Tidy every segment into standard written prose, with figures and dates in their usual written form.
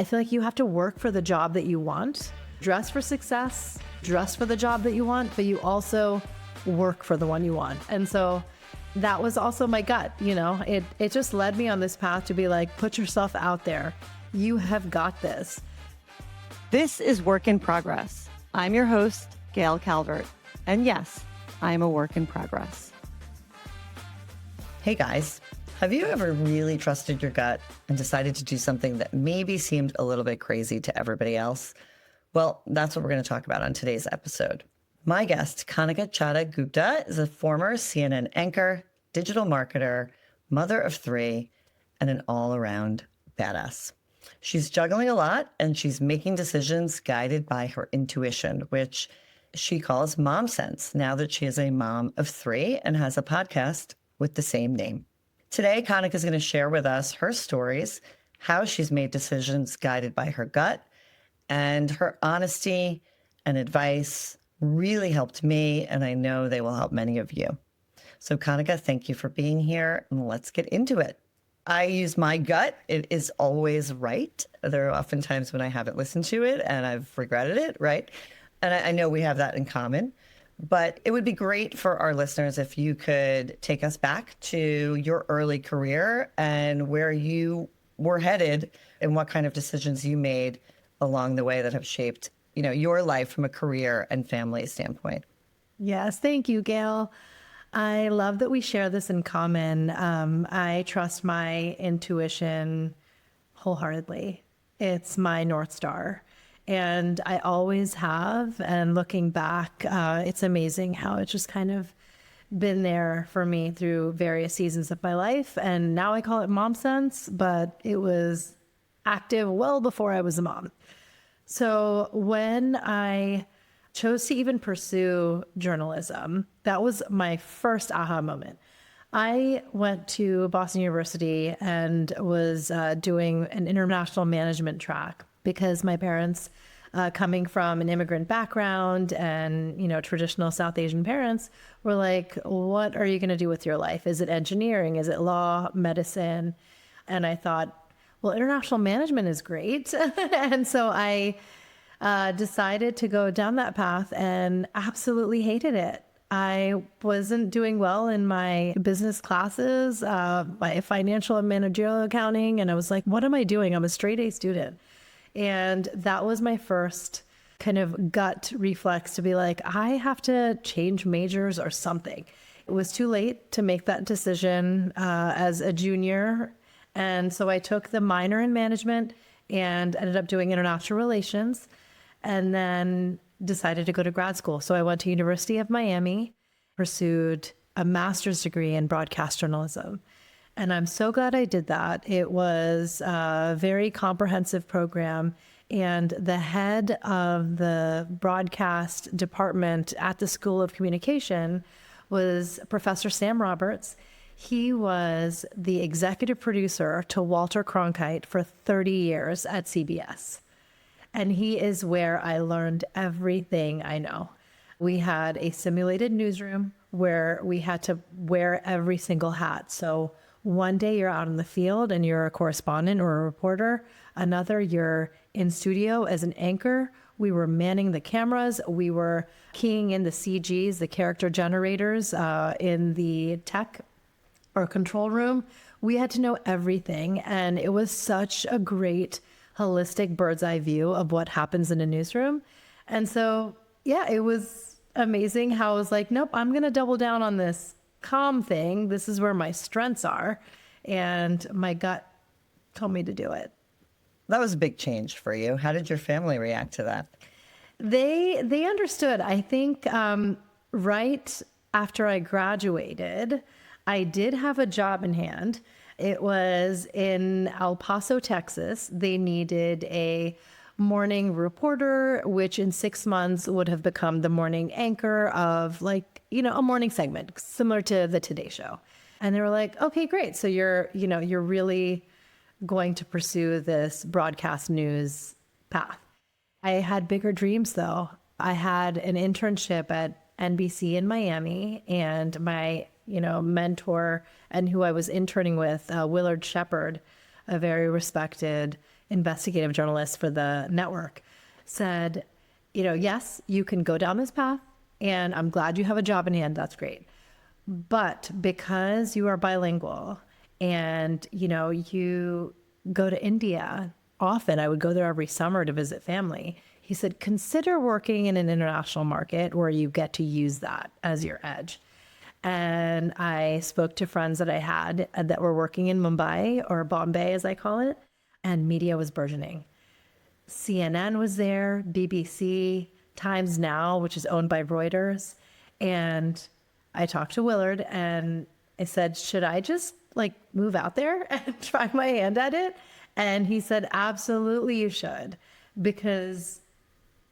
I feel like you have to work for the job that you want, dress for success, dress for the job that you want, but you also work for the one you want. And so that was also my gut, it just led me on this path to be like, put yourself out there. You have got this. This is Work in Progress. I'm your host, Gail Calvert. And yes, I'm a work in progress. Hey guys, have you ever really trusted your gut and decided to do something that maybe seemed a little bit crazy to everybody else? Well, that's what we're going to talk about on today's episode. My guest, Kanika Chadda-Gupta, is a former CNN anchor, digital marketer, mother of 3, and an all-around badass. She's juggling a lot, and she's making decisions guided by her intuition, which she calls mom sense, now that she is a mom of 3 and has a podcast with the same name. Today, Kanika is going to share with us her stories, how she's made decisions guided by her gut, and her honesty and advice really helped me, and I know they will help many of you. So Kanika, thank you for being here, and let's get into it. I use my gut. It is always right. There are often times when I haven't listened to it and I've regretted it, right? And I know we have that in common. But it would be great for our listeners if you could take us back to your early career and where you were headed and what kind of decisions you made along the way that have shaped, your life from a career and family standpoint. Yes, thank you, Gail. I love that we share this in common. I trust my intuition wholeheartedly. It's my North Star. And I always have. And looking back, it's amazing how it's just kind of been there for me through various seasons of my life. And now I call it mom sense, but it was active well before I was a mom. So when I chose to even pursue journalism, that was my first aha moment. I went to Boston University and was doing an international management track because my parents, coming from an immigrant background and, traditional South Asian parents, were like, what are you going to do with your life? Is it engineering? Is it law, medicine? And I thought, well, international management is great. And so I decided to go down that path and absolutely hated it. I wasn't doing well in my business classes, my financial and managerial accounting. And I was like, what am I doing? I'm a straight A student. And that was my first kind of gut reflex to be like, I have to change majors or something. It was too late to make that decision as a junior. And so I took the minor in management and ended up doing international relations and then decided to go to grad school. So I went to University of Miami, pursued a master's degree in broadcast journalism. And I'm so glad I did that. It was a very comprehensive program. And the head of the broadcast department at the School of Communication was Professor Sam Roberts. He was the executive producer to Walter Cronkite for 30 years at CBS. And he is where I learned everything I know. We had a simulated newsroom where we had to wear every single hat. So one day you're out in the field and you're a correspondent or a reporter. Another, you're in studio as an anchor. We were manning the cameras. We were keying in the CGs, the character generators, in the tech or control room. We had to know everything. And it was such a great holistic bird's eye view of what happens in a newsroom. And so, yeah, it was amazing how I was like, nope, I'm going to double down on this calm thing. This is where my strengths are. And my gut told me to do it. That was a big change for you. How did your family react to that? They understood. I think right after I graduated, I did have a job in hand. It was in El Paso, Texas. They needed a morning reporter, which in 6 months would have become the morning anchor of a morning segment similar to the Today Show. And they were like, okay, great. So you're really going to pursue this broadcast news path. I had bigger dreams though. I had an internship at NBC in Miami, and my mentor and who I was interning with, Willard Shepard, a very respected investigative journalist for the network, said, yes, you can go down this path, and I'm glad you have a job in hand. That's great. But because you are bilingual and, you go to India often, I would go there every summer to visit family. He said, consider working in an international market where you get to use that as your edge. And I spoke to friends that I had that were working in Mumbai, or Bombay as I call it, and media was burgeoning. CNN was there, BBC, Times Now, which is owned by Reuters. And I talked to Willard and I said, should I just move out there and try my hand at it? And he said, absolutely you should, because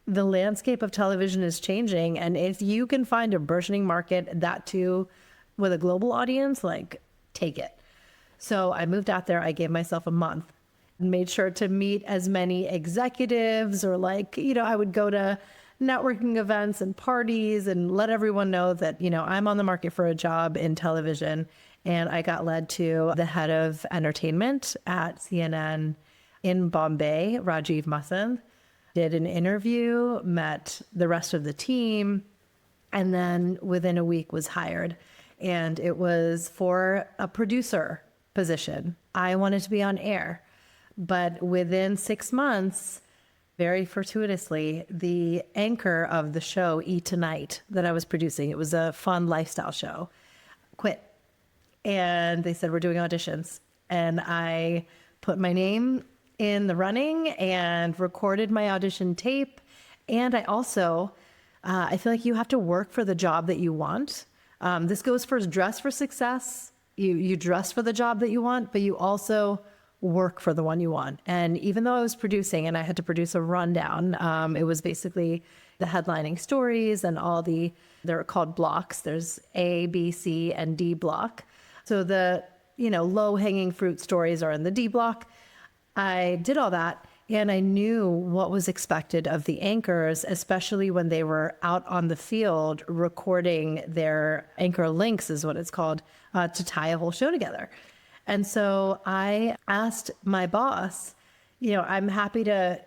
the landscape of television is changing. And if you can find a burgeoning market, that too, with a global audience, take it. So I moved out there. I gave myself a month and made sure to meet as many executives, or I would go to networking events and parties and let everyone know that, I'm on the market for a job in television. And I got led to the head of entertainment at CNN in Bombay, Rajiv Masand, did an interview, met the rest of the team, and then within a week was hired. And it was for a producer position. I wanted to be on air. But within 6 months, very fortuitously, the anchor of the show, Eat Tonight, that I was producing, it was a fun lifestyle show, quit. And they said, we're doing auditions. And I put my name in the running and recorded my audition tape. And I also, I feel like you have to work for the job that you want. This goes for dress for success. You dress for the job that you want, but you also work for the one you want. And even though I was producing and I had to produce a rundown, it was basically the headlining stories and they're called blocks. There's A, B, C, and D block. So the, low hanging fruit stories are in the D block. I did all that, and I knew what was expected of the anchors, especially when they were out on the field recording their anchor links, is what it's called, to tie a whole show together. And so I asked my boss, I'm happy to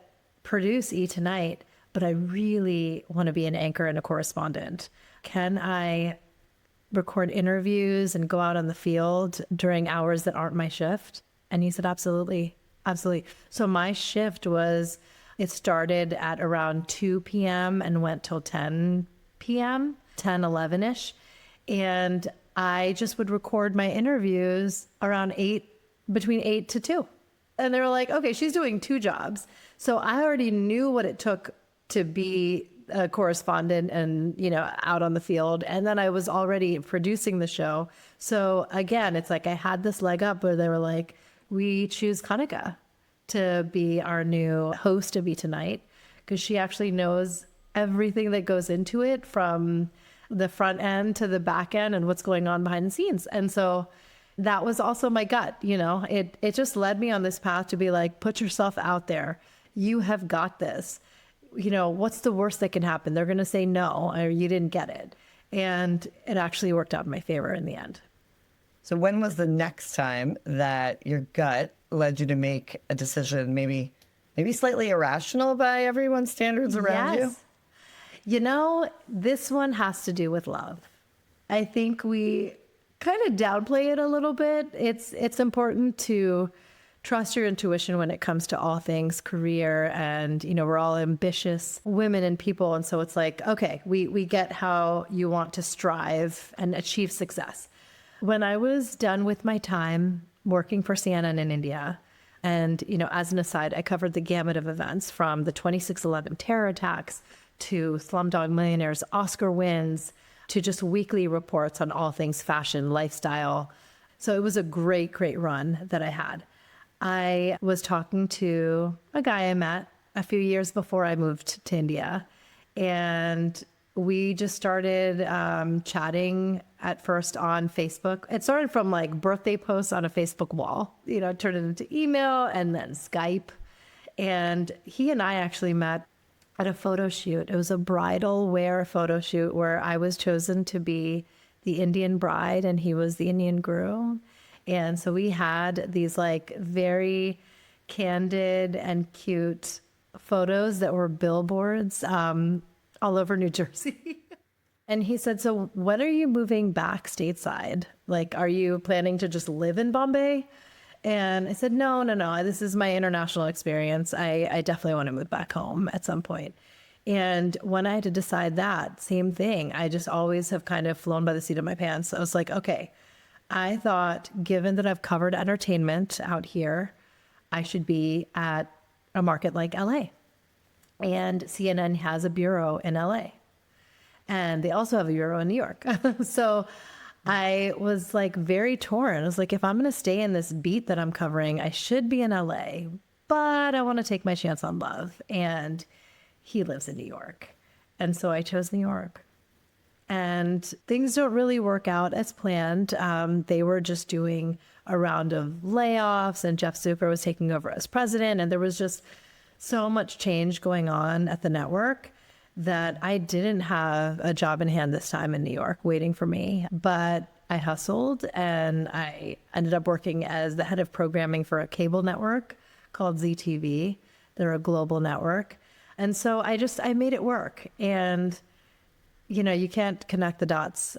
produce E! Tonight, but I really want to be an anchor and a correspondent. Can I record interviews and go out on the field during hours that aren't my shift? And he said, absolutely. Absolutely. So my shift it started at around 2 p.m. and went till 10 p.m., 10, 11-ish. And I just would record my interviews around between 8 to 2. And they were like, okay, she's doing 2 jobs. So I already knew what it took to be a correspondent and, out on the field. And then I was already producing the show. So again, it's like I had this leg up where they were like, we choose Kanika to be our new host of Eat Tonight, because she actually knows everything that goes into it, from the front end to the back end and what's going on behind the scenes. And so that was also my gut. It just led me on this path to be like, put yourself out there. You have got this. What's the worst that can happen? They're going to say no, or you didn't get it. And it actually worked out in my favor in the end. So when was the next time that your gut led you to make a decision, maybe slightly irrational by everyone's standards around you? This one has to do with love. I think we kind of downplay it a little bit. It's important to trust your intuition when it comes to all things career. And, we're all ambitious women and people. And so it's like, okay, we get how you want to strive and achieve success. When I was done with my time working for CNN in India, and, as an aside, I covered the gamut of events from the 26/11 terror attacks to Slumdog Millionaire's Oscar wins to just weekly reports on all things fashion, lifestyle. So it was a great, great run that I had. I was talking to a guy I met a few years before I moved to India, and we just started chatting at first on Facebook. It started from birthday posts on a Facebook wall, turned it into email and then Skype. And he and I actually met at a photo shoot. It was a bridal wear photo shoot where I was chosen to be the Indian bride and he was the Indian groom. And so we had these very candid and cute photos that were billboards all over New Jersey. And he said, so when are you moving back stateside? Like, are you planning to just live in Bombay? And I said, no. This is my international experience. I definitely want to move back home at some point. And when I had to decide that, same thing. I just always have kind of flown by the seat of my pants. I was like, okay, I thought, given that I've covered entertainment out here, I should be at a market like LA. And CNN has a bureau in LA. And they also have a bureau in New York. So I was like very torn. I was like, if I'm going to stay in this beat that I'm covering, I should be in LA, but I want to take my chance on love. And he lives in New York. And so I chose New York. And things don't really work out as planned. They were just doing a round of layoffs, and Jeff Zucker was taking over as president. And there was just so much change going on at the network that I didn't have a job in hand this time in New York waiting for me. But I hustled, and I ended up working as the head of programming for a cable network called ZTV. They're a global network. And so I made it work. And, you know, you can't connect the dots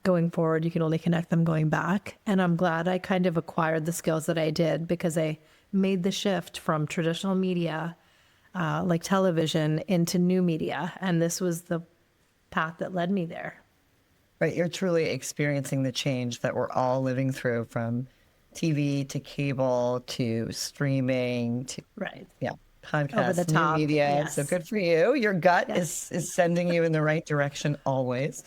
going forward. You can only connect them going back. And I'm glad I kind of acquired the skills that I did, because I made the shift from traditional media like television into new media. And this was the path that led me there. Right. You're truly experiencing the change that we're all living through, from TV to cable to streaming to podcasts, over the top. new media. Yes. So good for you. Your gut is sending you in the right direction always.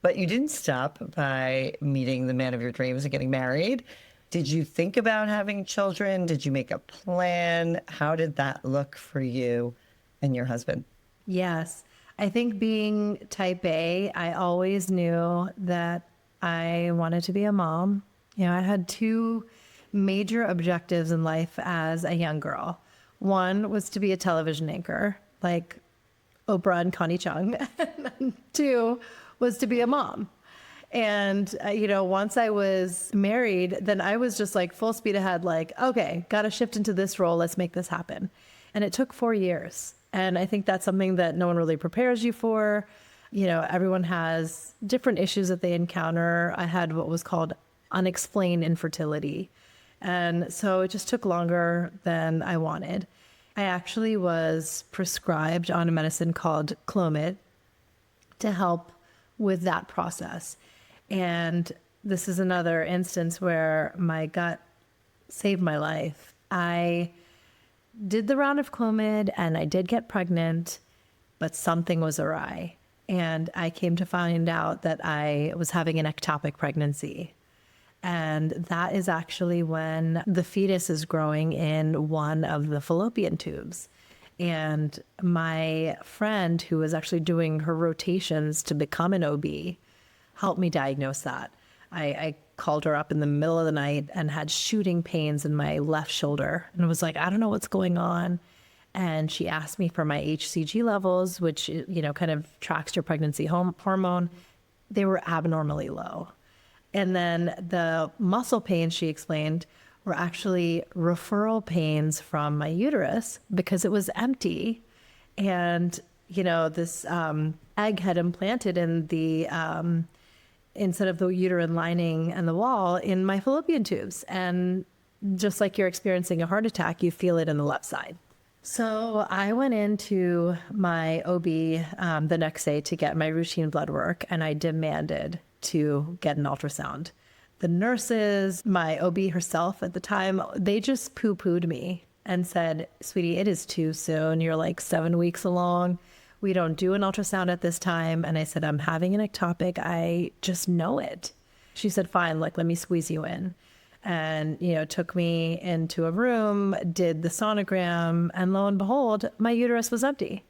But you didn't stop by meeting the man of your dreams and getting married. Did you think about having children? Did you make a plan? How did that look for you and your husband? Yes. I think being type A, I always knew that I wanted to be a mom. You know, I had two major objectives in life as a young girl. One was to be a television anchor, like Oprah and Connie Chung. And two was to be a mom. And, you know, once I was married, then I was just like full speed ahead, like, okay, got to shift into this role. Let's make this happen. And it took 4 years. And I think that's something that no one really prepares you for. You know, everyone has different issues that they encounter. I had what was called unexplained infertility. And so it just took longer than I wanted. I actually was prescribed on a medicine called Clomid to help with that process. And this is another instance where my gut saved my life. I did the round of Clomid and I did get pregnant, but something was awry. And I came to find out that I was having an ectopic pregnancy. And that is actually when the fetus is growing in one of the fallopian tubes. And my friend, who was actually doing her rotations to become an OB, helped me diagnose that. I called her up in the middle of the night and had shooting pains in my left shoulder and was like, I don't know what's going on. And she asked me for my HCG levels, which, you know, kind of tracks your pregnancy hormone. They were abnormally low. And then the muscle pains, she explained, were actually referral pains from my uterus because it was empty. And, you know, this egg had implanted in the, instead of the uterine lining and the wall, in my fallopian tubes. And just like you're experiencing a heart attack, you feel it in the left side. So I went into my OB the next day to get my routine blood work, and I demanded to get an ultrasound. The nurses, my OB herself at the time, they just poo-pooed me and said, sweetie, it is too soon. You're like 7 weeks along. We don't do an ultrasound at this time. And I said, I'm having an ectopic. I just know it. She said, fine, like, let me squeeze you in. And, you know, took me into a room, did the sonogram, and lo and behold, my uterus was empty.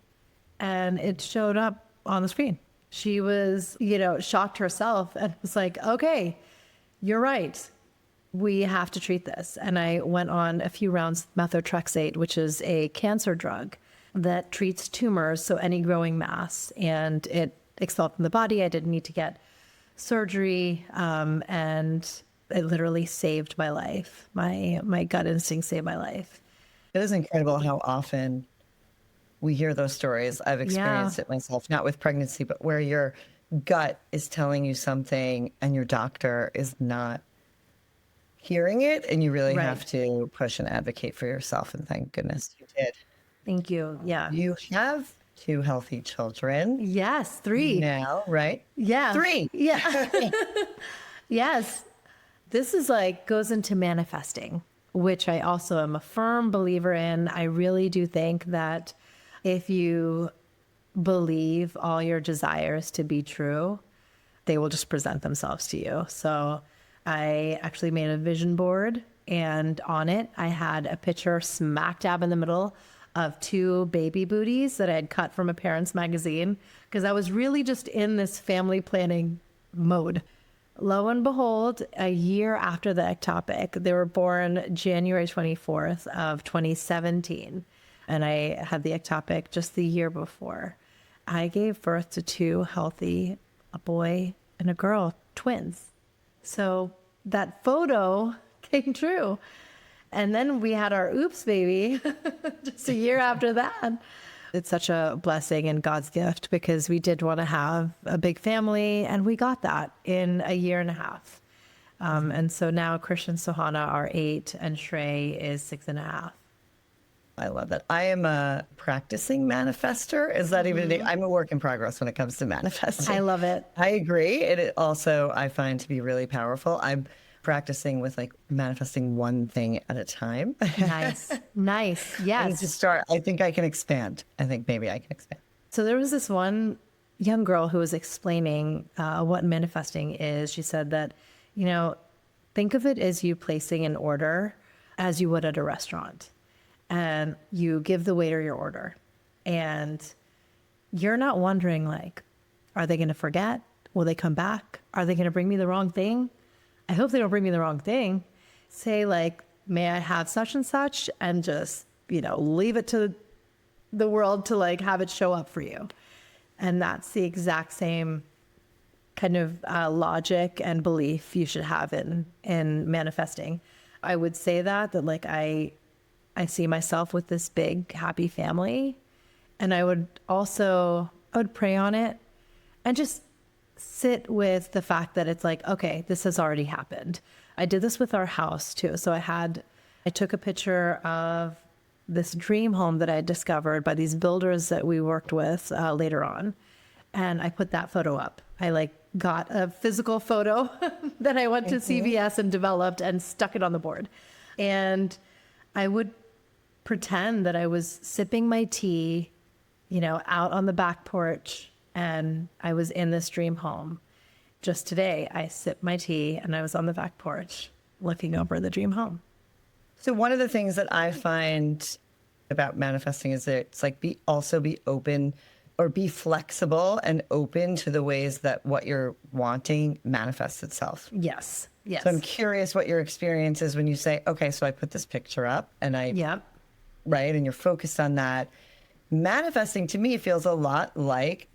And it showed up on the screen. She was, you know, shocked herself and was like, okay, you're right. We have to treat this. And I went on a few rounds of methotrexate, which is a cancer drug that treats tumors, so any growing mass, and it expelled from the body. I didn't need to get surgery, and it literally saved my life. My gut instinct saved my life. It is incredible how often we hear those stories. I've experienced it myself, not with pregnancy, but where your gut is telling you something and your doctor is not hearing it, and you really have Right. to push and advocate for yourself. And thank goodness you did. Thank you. Yeah. You have two healthy children Yes. 3. now, right? Yeah. Three. Yeah. Yes. This is like goes into manifesting, which I also am a firm believer in. I really do think that if you believe all your desires to be true, they will just present themselves to you. So I actually made a vision board, and on it, I had a picture smack dab in the middle of 2 baby booties that I had cut from a parent's magazine because I was really just in this family planning mode. Lo and behold, a year after the ectopic, they were born January 24th of 2017. And I had the ectopic just the year before. I gave birth to 2 healthy, a boy and a girl, twins. So that photo came true. And then we had our oops baby just a year after that. It's such a blessing and God's gift because we did want to have a big family, and we got that in a year and a half. And so now Christian and Sohana are 8 and Shrey is 6.5. I love that. I am a practicing manifester. Is that even? I'm a work in progress when it comes to manifesting. I love it. I agree. It also I find to be really powerful. I'm practicing with like manifesting one thing at a time. Nice. Nice. I need Yes. to start. I think I can expand. I think maybe I can expand. So there was this one young girl who was explaining what manifesting is. She said that, think of it as you placing an order as you would at a restaurant. And you give the waiter your order. And you're not wondering, like, are they going to forget? Will they come back? Are they going to bring me the wrong thing? I hope they don't bring me the wrong thing. Say, like, may I have such and such? And just, leave it to the world to, like, have it show up for you. And that's the exact same kind of logic and belief you should have in manifesting. I would say that like, I see myself with this big, happy family. And I would pray on it and just sit with the fact that it's like, okay, this has already happened. I did this with our house too. So I took a picture of this dream home that I had discovered by these builders that we worked with later on. And I put that photo up. I got a physical photo that I went to CVS and developed and stuck it on the board. And I would pretend that I was sipping my tea, out on the back porch, and I was in this dream home. Just today, I sipped my tea and I was on the back porch looking over the dream home. So one of the things that I find about manifesting is that it's like be open or be flexible and open to the ways that what you're wanting manifests itself. Yes. Yes. So I'm curious what your experience is when you say, okay, so I put this picture up and right, and you're focused on that. Manifesting to me feels a lot like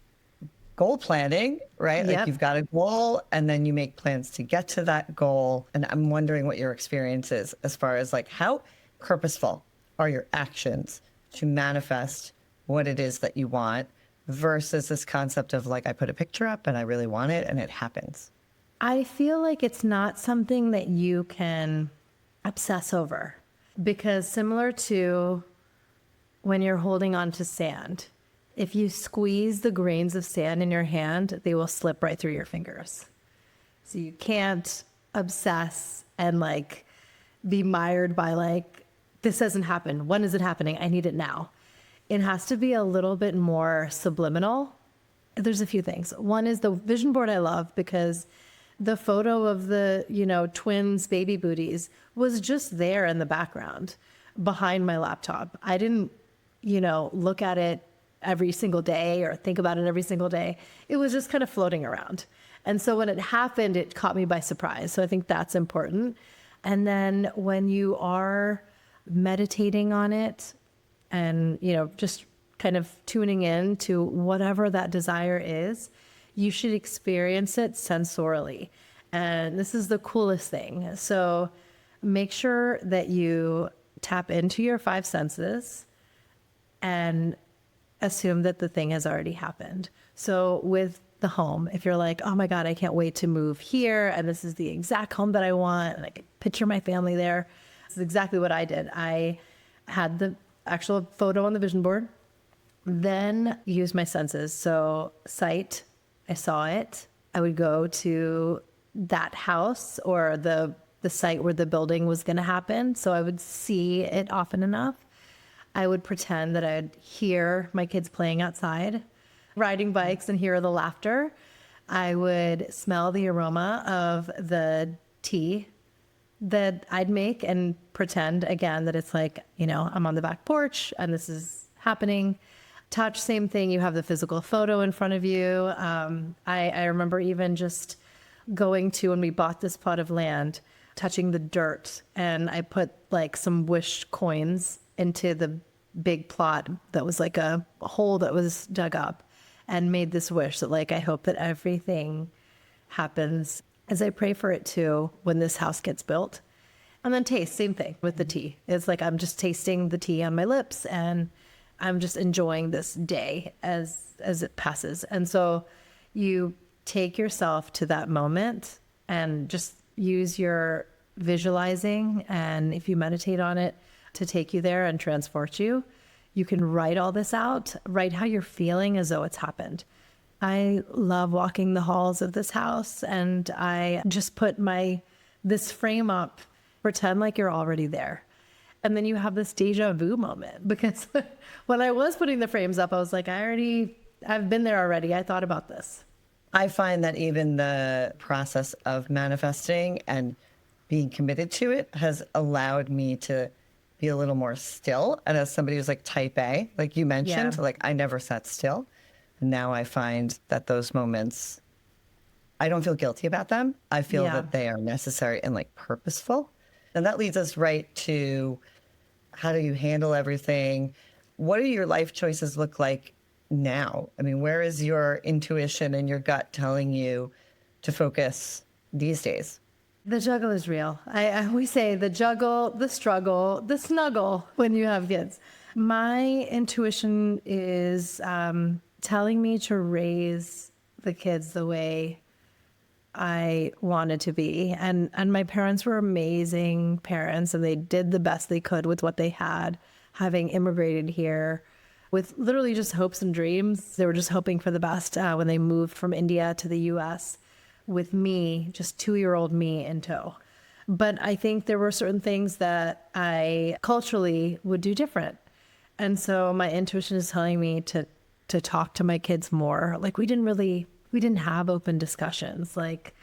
goal planning, right? Yep. Like you've got a goal and then you make plans to get to that goal. And I'm wondering what your experience is as far as like how purposeful are your actions to manifest what it is that you want versus this concept of like, I put a picture up and I really want it and it happens. I feel like it's not something that you can obsess over because similar to when you're holding on to sand, if you squeeze the grains of sand in your hand, they will slip right through your fingers. So you can't obsess and be mired by this hasn't happened. When is it happening? I need it now. It has to be a little bit more subliminal. There's a few things. One is the vision board I love because the photo of the, twins baby booties was just there in the background behind my laptop. I didn't, look at it every single day or think about it every single day. It was just kind of floating around. And so when it happened, it caught me by surprise. So I think that's important. And then when you are meditating on it and, just kind of tuning in to whatever that desire is, you should experience it sensorially. And this is the coolest thing. So make sure that you tap into your five senses and assume that the thing has already happened. So with the home, if you're like, oh my God, I can't wait to move here, and this is the exact home that I want, and I can picture my family there. This is exactly what I did. I had the actual photo on the vision board, then used my senses. So sight, I saw it. I would go to that house or the site where the building was going to happen. So I would see it often enough. I would pretend that I'd hear my kids playing outside, riding bikes, and hear the laughter. I would smell the aroma of the tea that I'd make and pretend again that it's like, I'm on the back porch and this is happening. Touch, same thing. You have the physical photo in front of you. I remember even just going to, when we bought this plot of land, touching the dirt, and I put like some Wish coins into the big plot that was like a hole that was dug up, and made this wish that like, I hope that everything happens as I pray for it to when this house gets built. And then taste, same thing with the tea. It's like I'm just tasting the tea on my lips and I'm just enjoying this day as it passes. And so you take yourself to that moment and just use your visualizing, and if you meditate on it, to take you there and transport you. You can write all this out, write how you're feeling as though it's happened. I love walking the halls of this house, and I just put this frame up, pretend like you're already there. And then you have this deja vu moment, because when I was putting the frames up, I was like, I've been there already. I thought about this. I find that even the process of manifesting and being committed to it has allowed me to be a little more still. And as somebody who's like type A, like you mentioned, like I never sat still. And now I find that those moments, I don't feel guilty about them. I feel that they are necessary and like purposeful. And that leads us right to, how do you handle everything? What do your life choices look like now? I mean, where is your intuition and your gut telling you to focus these days? The juggle is real. We say the juggle, the struggle, the snuggle when you have kids. My intuition is telling me to raise the kids the way I wanted to be. And my parents were amazing parents, and they did the best they could with what they had, having immigrated here with literally just hopes and dreams. They were just hoping for the best when they moved from India to the US with me, just 2-year-old me in tow. But I think there were certain things that I culturally would do different. And so my intuition is telling me to talk to my kids more. Like we didn't have open discussions. Like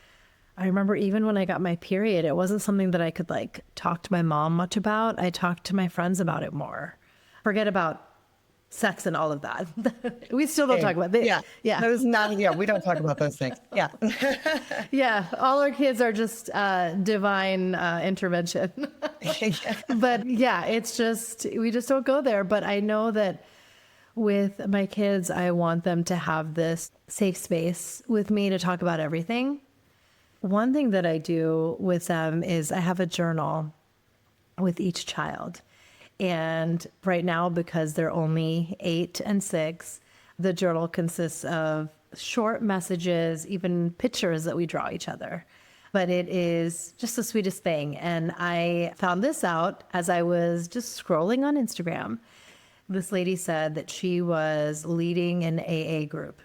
I remember even when I got my period, it wasn't something that I could like talk to my mom much about. I talked to my friends about it more. Forget about sex and all of that. We still don't talk about it. Yeah. That is not, we don't talk about those things. Yeah. Yeah. All our kids are just divine intervention. But yeah, it's just, we just don't go there. But I know that with my kids, I want them to have this safe space with me to talk about everything. One thing that I do with them is I have a journal with each child. And right now, because they're only 8 and 6, the journal consists of short messages, even pictures that we draw each other. But it is just the sweetest thing. And I found this out as I was just scrolling on Instagram. This lady said that she was leading an AA group.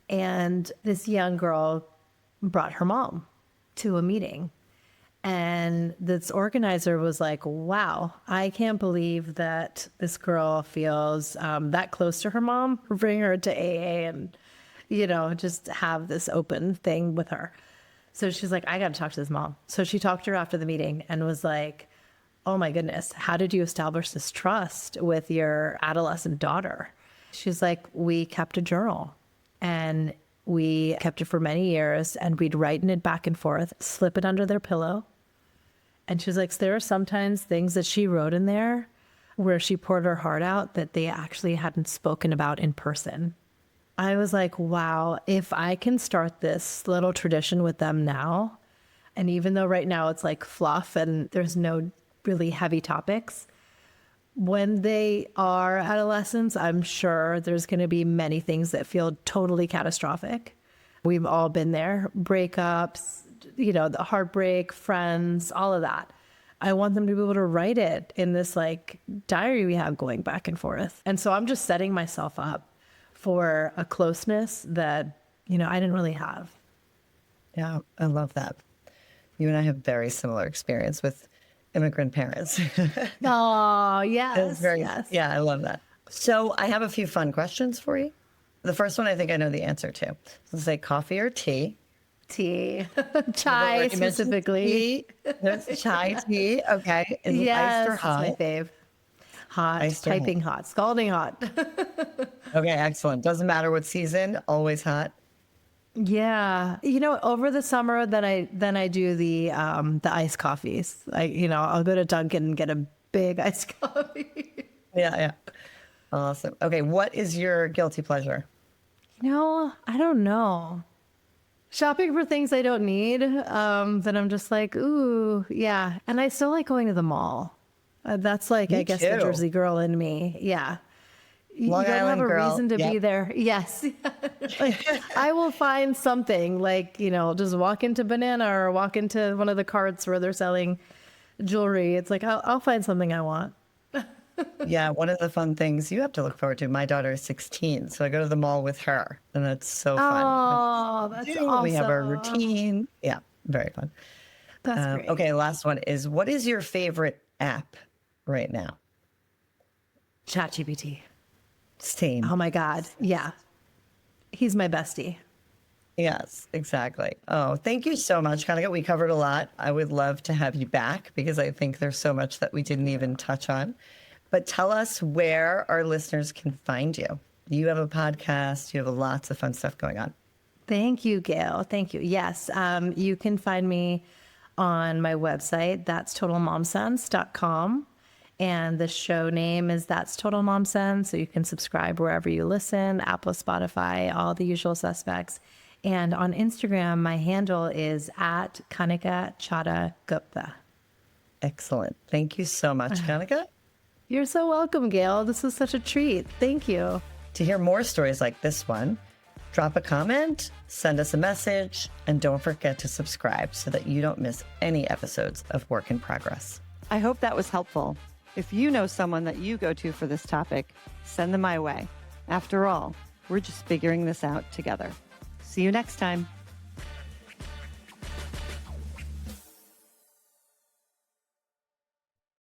And this young girl brought her mom to a meeting. And this organizer was like, wow, I can't believe that this girl feels that close to her mom. Bring her to AA and, just have this open thing with her. So she's like, I got to talk to this mom. So she talked to her after the meeting and was like, oh my goodness, how did you establish this trust with your adolescent daughter? She's like, we kept a journal and we kept it for many years, and we'd write in it back and forth, slip it under their pillow. And she's like, so there are sometimes things that she wrote in there where she poured her heart out that they actually hadn't spoken about in person. I was like, wow, if I can start this little tradition with them now, and even though right now it's like fluff and there's no really heavy topics. When they are adolescents, I'm sure there's going to be many things that feel totally catastrophic. We've all been there, breakups, the heartbreak, friends, all of that. I want them to be able to write it in this like diary we have going back and forth. And so I'm just setting myself up for a closeness that, I didn't really have. Yeah, I love that. You and I have very similar experience with immigrant parents. Oh, yes. Yes. Yeah, I love that. So I have a few fun questions for you. The first one I think I know the answer to. Let's say coffee or tea. Tea. Chai specifically. Tea. That's chai tea. Okay. Is it iced or hot? That's my fave. Hot. Iced or Piping hot. Scalding hot. Okay, excellent. Doesn't matter what season, always hot. Yeah. Over the summer, then I do the iced coffees. I'll go to Dunkin' and get a big iced coffee. Yeah. Awesome. Okay, what is your guilty pleasure? I don't know. Shopping for things I don't need. That I'm just like, ooh, yeah. And I still like going to the mall. That's like, Me I guess, too. the Jersey girl in me. Yeah. Long you don't Island have a girl. reason to be there. Yes. I will find something like, just walk into Banana or walk into one of the carts where they're selling jewelry. It's like, I'll find something I want. Yeah, one of the fun things you have to look forward to. My daughter is 16, so I go to the mall with her, and that's so fun. Oh, that's awesome. We have our routine. Yeah, very fun. That's great. Okay, last one is, what is your favorite app right now? ChatGPT. Same. Oh my God. Yeah. He's my bestie. Yes, exactly. Oh, thank you so much, Kanika. We covered a lot. I would love to have you back because I think there's so much that we didn't even touch on. But tell us where our listeners can find you. You have a podcast. You have lots of fun stuff going on. Thank you, Gail. Thank you. Yes. You can find me on my website. That's totalmomsense.com. And the show name is That's Total Mom Sense. So you can subscribe wherever you listen, Apple, Spotify, all the usual suspects. And on Instagram, my handle is at Kanika Chadda-Gupta. Excellent. Thank you so much, Kanika. You're so welcome, Gail. This was such a treat. Thank you. To hear more stories like this one, drop a comment, send us a message, and don't forget to subscribe so that you don't miss any episodes of Work in Progress. I hope that was helpful. If you know someone that you go to for this topic, send them my way. After all, we're just figuring this out together. See you next time.